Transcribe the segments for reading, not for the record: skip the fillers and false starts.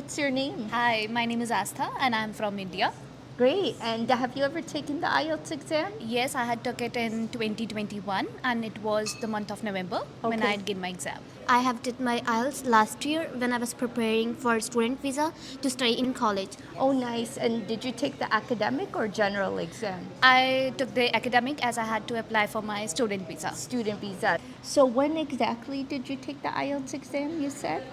what's your name? Hi, my name is Astha and I'm from India. Great. And have you ever taken the IELTS exam? Yes, I had took it in 2021 and it was the month of November when I Okay. had given my exam. I have did my IELTS last year when I was preparing for student visa to study in college. Oh, nice. And did you take the academic or general exam? I took the academic as I had to apply for my student visa. Student visa. So when exactly did you take the IELTS exam, you said?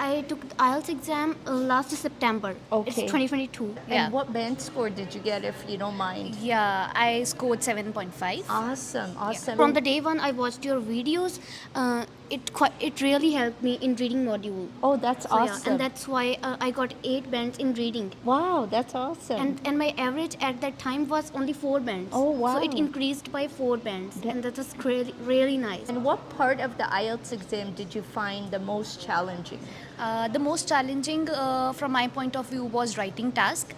I took the IELTS exam last September. It's Okay. 2022. Yeah. And what band score did you get, if you don't mind? Yeah, I scored 7.5. Awesome, awesome. From the day one I watched your videos, it really helped me in reading module. Oh, that's So, yeah, awesome. and that's why I got 8 bands in reading. Wow, that's awesome. And my average at that time was only 4 bands. Oh, wow. So it increased by 4 bands, and that was really nice. And what part of the IELTS exam did you find the most challenging? The most challenging from my point of view was writing task.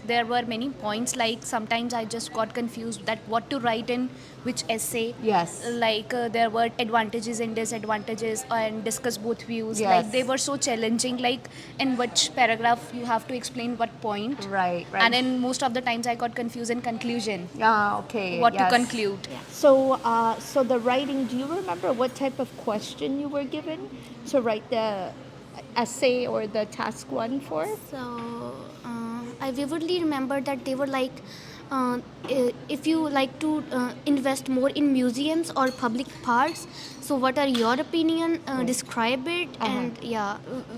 There were many points, like sometimes I just got confused that what to write in which essay. Yes. Like there were advantages and disadvantages and discuss both views. Yes. Like they were so challenging, like in which paragraph you have to explain what point. Right, right. And then most of the times I got confused in conclusion. Ah, okay. What yes. to conclude. So the writing, do you remember what type of question you were given to write the essay or the task one for? So I vividly remember that they were like, if you like to invest more in museums or public parks, so what are your opinion? Describe it, and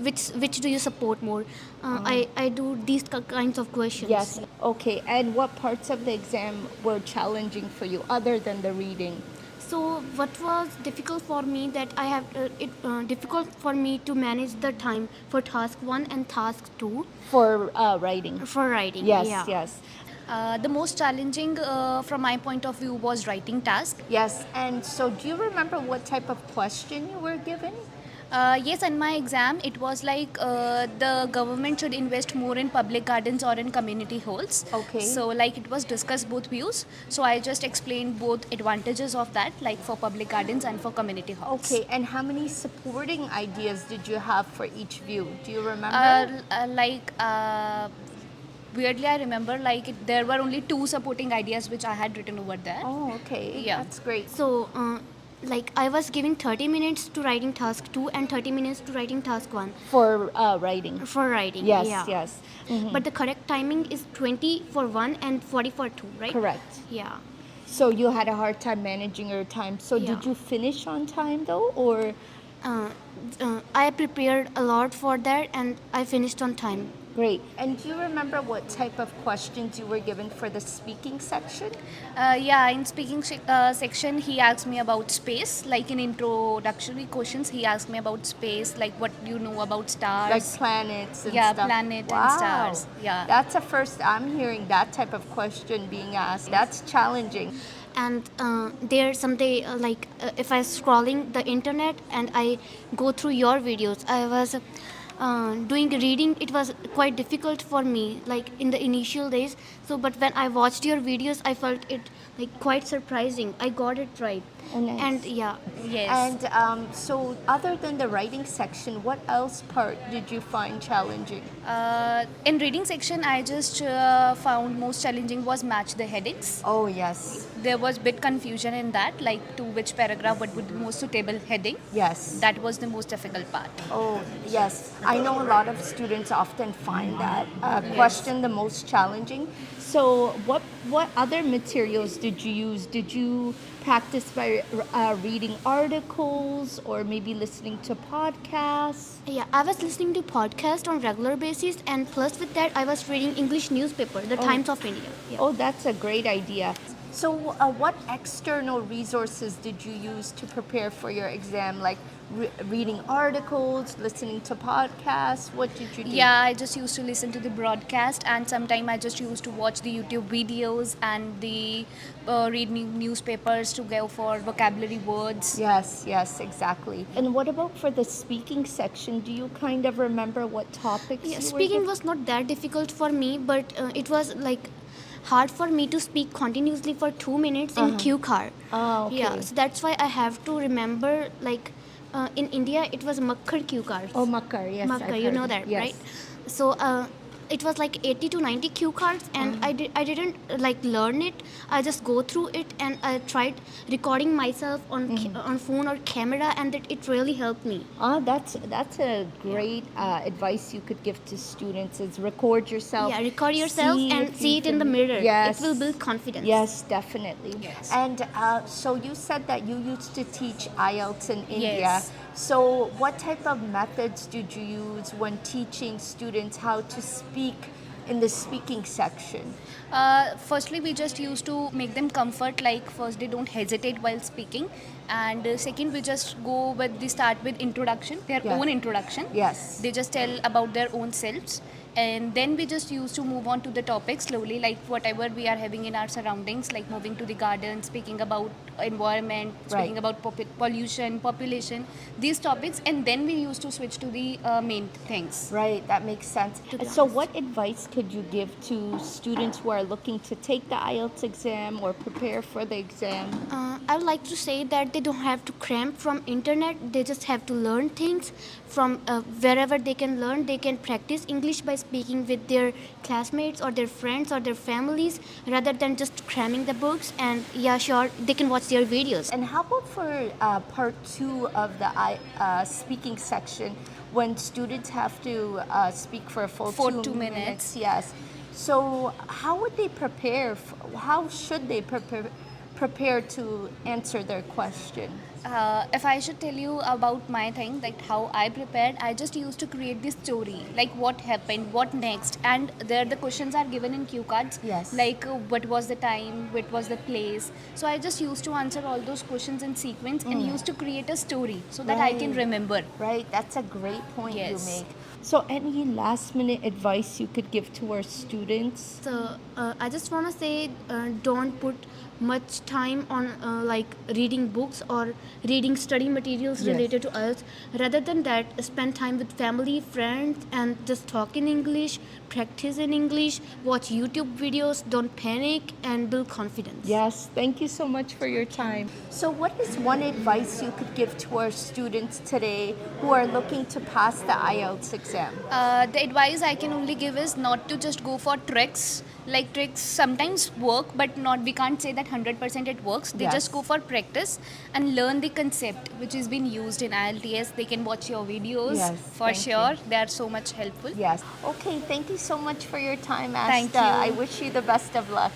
which do you support more? I do these kinds of questions. Yes. Okay. And what parts of the exam were challenging for you other than the reading? So what was difficult for me that I have difficult for me to manage the time for task 1 and task 2 For writing. for writing. Yes, Yeah. yes. The most challenging from my point of view was writing task. Yes. And so do you remember what type of question you were given? Yes, in my exam, it was like the government should invest more in public gardens or in community halls. Okay. So, like, it was discussed both views. So, I just explained both advantages of that, like for public gardens and for community halls. Okay. And how many supporting ideas did you have for each view? Do you remember? Weirdly, I remember there were only 2 supporting ideas which I had written over there. Oh, okay. Yeah. That's great. So like I was giving 30 minutes to writing task 2 and 30 minutes to writing task 1 For writing. for writing. Yes, Yeah. yes. Mhm. But the correct timing is 20 for 1 and 40 for 2, right? Correct. Yeah. So you had a hard time managing your time. So did Yeah. you finish on time though, or? Uh, I prepared a lot for that and I finished on time. Great. And do you remember what type of questions you were given for the speaking section? Yeah, in speaking section, he asked me about space. Like in introductory questions, he asked me about space, like what do you know about stars. Like planets and Yeah, stuff? planet and Wow. stars. Yeah. That's a first I'm hearing that type of question being asked. That's challenging. And there someday if I scrolling the internet and I go through your videos, I was doing reading. It was quite difficult for me, like in the initial days. So but when I watched your videos, I felt it like quite surprising. I got it right. Oh, nice. And yeah, Yes. And so other than the writing section, what else part did you find challenging? In reading section, I just found most challenging was match the headings. Oh, yes. There was bit confusion in that, like to which paragraph what would be most suitable heading. Yes. That was the most difficult part. Oh, yes. I know a lot of students often find that question the most challenging. So, what other materials did you use? Did you practice by reading articles or maybe listening to podcasts? yeah, I was listening to podcast on regular basis, and plus with that, I was reading English newspaper, The Times of India. Yeah. Oh, that's a great idea. So, what external resources did you use to prepare for your exam? Like reading articles, listening to podcasts? What did you do? Yeah, I just used to listen to the broadcast, and sometime I just used to watch the YouTube videos and the read newspapers to go for vocabulary words. Yes, yes, exactly. And what about for the speaking section? Do you kind of remember what topics Yeah, you were speaking given? was not that difficult for me, but it was like hard for me to speak continuously for 2 minutes in cue car. Oh, okay. Yeah, so that's why I have to remember like In India, it was Makkar cue cards. Oh, Makar, yes. I've Makkar, you know heard. that, Yes. right? So it was like 80 to 90 cue cards, and I didn't like learn it. I just go through it, and I tried recording myself on on phone or camera, and it really helped me. That's a great advice you could give to students is record yourself. Yeah, record yourself and if see you it in the can- mirror. Yes. It will build confidence. Yes, definitely. Yes. And so you said that you used to teach IELTS in India. Yes. So what type of methods did you use when teaching students how to speak in the speaking section? Firstly, we just used to make them comfort, like first they don't hesitate while speaking, and second we just go with the start with introduction, their Yeah. own introduction. Yes. They just tell about their own selves, and then we just used to move on to the topic slowly, like whatever we are having in our surroundings, like moving to the garden, speaking about environment, speaking Right. about pollution, population, these topics, and then we used to switch to the main things. Right, that makes sense. To be So, honest. what advice could you give to students who are looking to take the IELTS exam or prepare for the exam? I would like to say that they don't have to cram from internet. They just have to learn things from wherever they can learn. They can practice English by speaking with their classmates or their friends or their families, rather than just cramming the books. And yeah, sure, they can watch their videos. And how about for part two of the speaking section when students have to speak for a full For 2 2 minutes. Yes. So, how would they prepare? How should they prepare to answer their question? If I should tell you about my thing, like how I prepared, I just used to create this story, like what happened, what next, and there the questions are given in cue cards. Yes. Like what was the time, what was the place. So I just used to answer all those questions in sequence and used to create a story so that I can Right. remember. Right, that's a great point you Yes. make. So, any last minute advice you could give to our students? So I just want to say, don't put much time on like reading books or reading study materials Yes. related to IELTS. Rather than that, spend time with family, friends, and just talk in English, practice in English, watch YouTube videos, don't panic, and build confidence. Yes, thank you so much for your time. So, what is one advice you could give to our students today who are looking to pass the IELTS exam? The advice I can only give is not to just go for tricks. Like tricks sometimes work, but not we can't say that 100% it works. They Yes. just go for practice and learn the concept which is being used in IELTS. They can watch your videos Yes, for thank sure. you. They are so much helpful. Yes. Okay, thank you so much for your time, Asta. Thank you. I wish you the best of luck.